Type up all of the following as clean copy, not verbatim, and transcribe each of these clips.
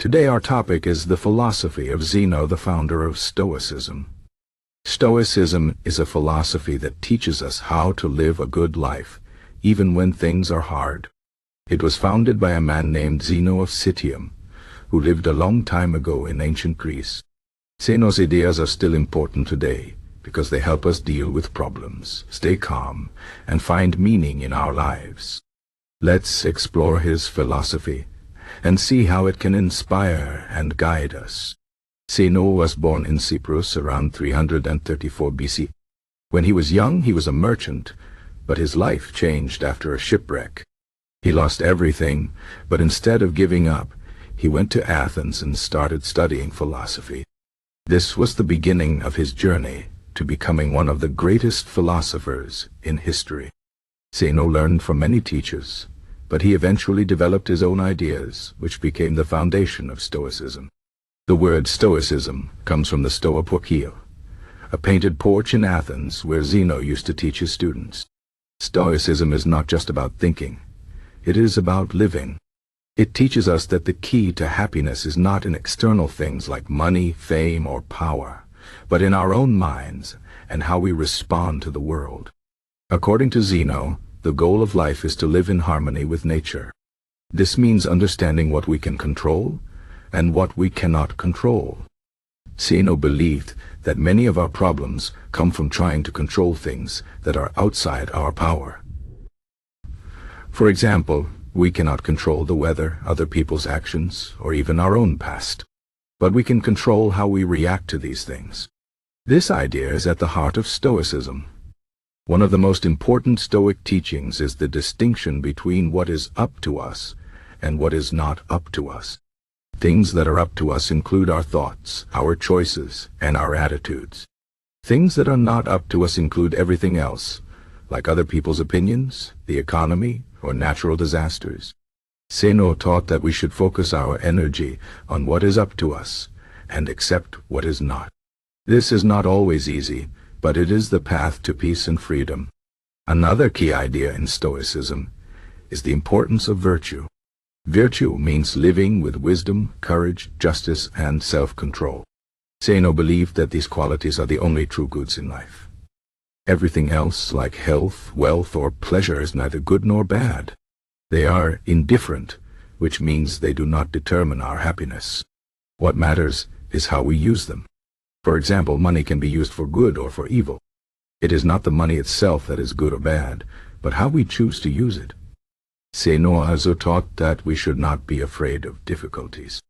Today our topic is the philosophy of Zeno, the founder of Stoicism. Stoicism is a philosophy that teaches us how to live a good life, even when things are hard. It was founded by a man named Zeno of Citium, who lived a long time ago in ancient Greece. Zeno's ideas are still important today because they help us deal with problems, stay calm, and find meaning in our lives. Let's explore his philosophy and see how it can inspire and guide us. Zeno was born in Cyprus around 334 BC. When he was young, he was a merchant, but his life changed after a shipwreck. He lost everything, but instead of giving up, he went to Athens and started studying philosophy. This was the beginning of his journey to becoming one of the greatest philosophers in history. Zeno learned from many teachers, but he eventually developed his own ideas, which became the foundation of Stoicism. The word Stoicism comes from the Stoa Porcio, a painted porch in Athens where Zeno used to teach his students. Stoicism is not just about thinking, it is about living. It teaches us that the key to happiness is not in external things like money, fame, or power, but in our own minds and how we respond to the world. According to Zeno, the goal of life is to live in harmony with nature. This means understanding what we can control and what we cannot control. Zeno believed that many of our problems come from trying to control things that are outside our power. For example, we cannot control the weather, other people's actions, or even our own past. But we can control how we react to these things. This idea is at the heart of Stoicism. One of the most important Stoic teachings is the distinction between what is up to us and what is not up to us. Things that are up to us include our thoughts, our choices, and our attitudes. Things that are not up to us include everything else, like other people's opinions, the economy, or natural disasters. Zeno taught that we should focus our energy on what is up to us and accept what is not. This is not always easy, but it is the path to peace and freedom. Another key idea in Stoicism is the importance of virtue. Virtue means living with wisdom, courage, justice, and self-control. Zeno believed that these qualities are the only true goods in life. Everything else, like health, wealth, or pleasure, is neither good nor bad. They are indifferent, which means they do not determine our happiness. What matters is how we use them. For example, money can be used for good or for evil. It is not the money itself that is good or bad, but how we choose to use it. Zeno also taught that we should not be afraid of difficulties.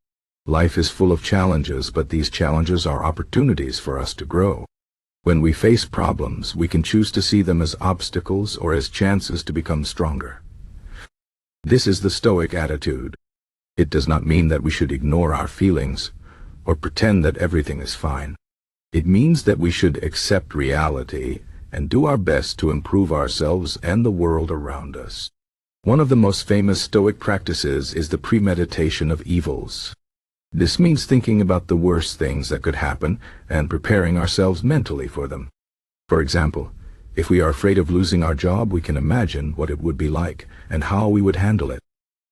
Life is full of challenges, but these challenges are opportunities for us to grow. When we face problems, we can choose to see them as obstacles or as chances to become stronger. This is the Stoic attitude. It does not mean that we should ignore our feelings or pretend that everything is fine. It means that we should accept reality and do our best to improve ourselves and the world around us. One of the most famous Stoic practices is the premeditation of evils. This means thinking about the worst things that could happen and preparing ourselves mentally for them. For example, if we are afraid of losing our job, we can imagine what it would be like and how we would handle it.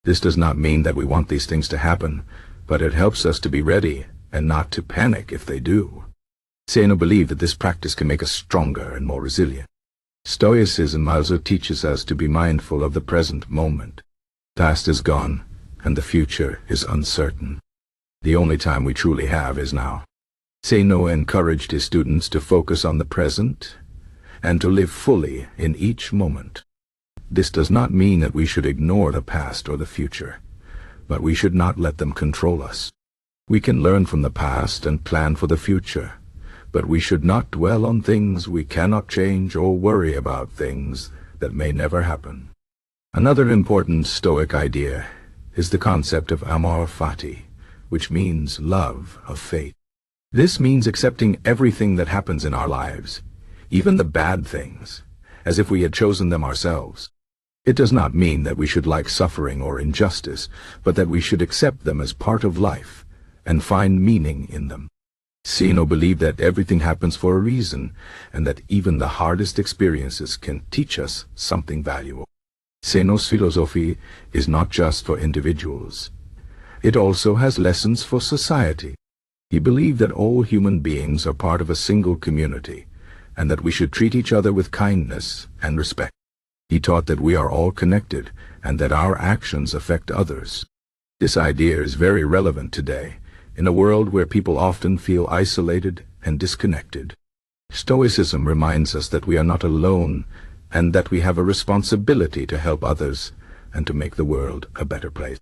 This does not mean that we want these things to happen, but it helps us to be ready and not to panic if they do. Zeno believed that this practice can make us stronger and more resilient. Stoicism also teaches us to be mindful of the present moment. The past is gone, and the future is uncertain. The only time we truly have is now. Zeno encouraged his students to focus on the present and to live fully in each moment. This does not mean that we should ignore the past or the future, but we should not let them control us. We can learn from the past and plan for the future, but we should not dwell on things we cannot change or worry about things that may never happen. Another important Stoic idea is the concept of Amor fati, which means love of fate. This means accepting everything that happens in our lives, even the bad things, as if we had chosen them ourselves. It does not mean that we should like suffering or injustice, but that we should accept them as part of life and find meaning in them. Zeno believed that everything happens for a reason, and that even the hardest experiences can teach us something valuable. Zeno's philosophy is not just for individuals. It also has lessons for society. He believed that all human beings are part of a single community, and that we should treat each other with kindness and respect. He taught that we are all connected, and that our actions affect others. This idea is very relevant today, in a world where people often feel isolated and disconnected. Stoicism reminds us that we are not alone, and that we have a responsibility to help others and to make the world a better place.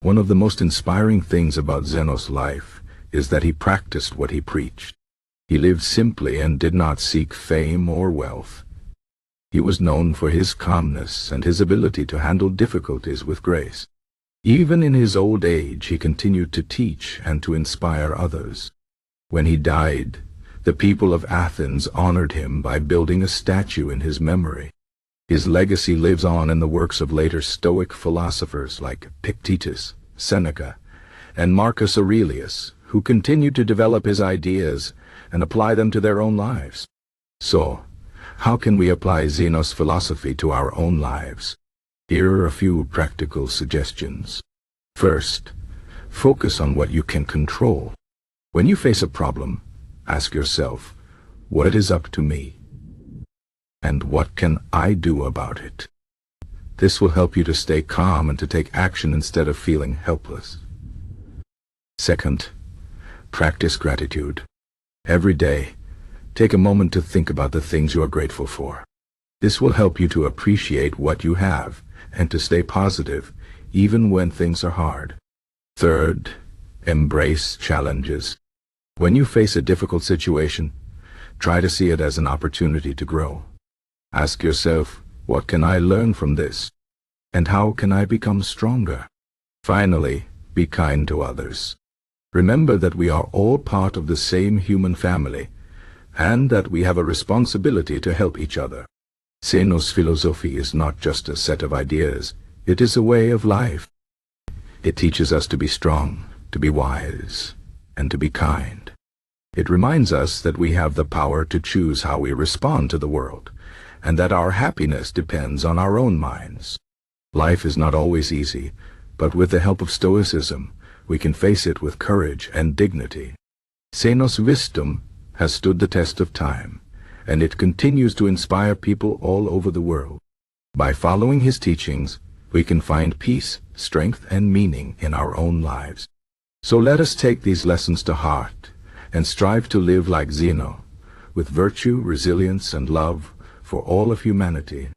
One of the most inspiring things about Zeno's life is that he practiced what he preached. He lived simply and did not seek fame or wealth. He was known for his calmness and his ability to handle difficulties with grace. Even in his old age, he continued to teach and to inspire others. When he died, the people of Athens honored him by building a statue in his memory. His legacy lives on in the works of later Stoic philosophers like Epictetus, Seneca, and Marcus Aurelius, who continued to develop his ideas and apply them to their own lives. So, how can we apply Zeno's philosophy to our own lives? Here are a few practical suggestions. First, focus on what you can control. When you face a problem, ask yourself, what is up to me? And what can I do about it? This will help you to stay calm and to take action instead of feeling helpless. Second, practice gratitude. Every day, take a moment to think about the things you are grateful for. This will help you to appreciate what you have and to stay positive even when things are hard. Third, embrace challenges. When you face a difficult situation, try to see it as an opportunity to grow. Ask yourself, what can I learn from this? And how can I become stronger? Finally, be kind to others. Remember that we are all part of the same human family, and that we have a responsibility to help each other. Zeno's philosophy is not just a set of ideas, it is a way of life. It teaches us to be strong, to be wise, and to be kind. It reminds us that we have the power to choose how we respond to the world, and that our happiness depends on our own minds. Life is not always easy, but with the help of Stoicism, we can face it with courage and dignity. Zeno's wisdom has stood the test of time, and it continues to inspire people all over the world. By following his teachings, we can find peace, strength, and meaning in our own lives. So let us take these lessons to heart and strive to live like Zeno, with virtue, resilience, and love for all of humanity.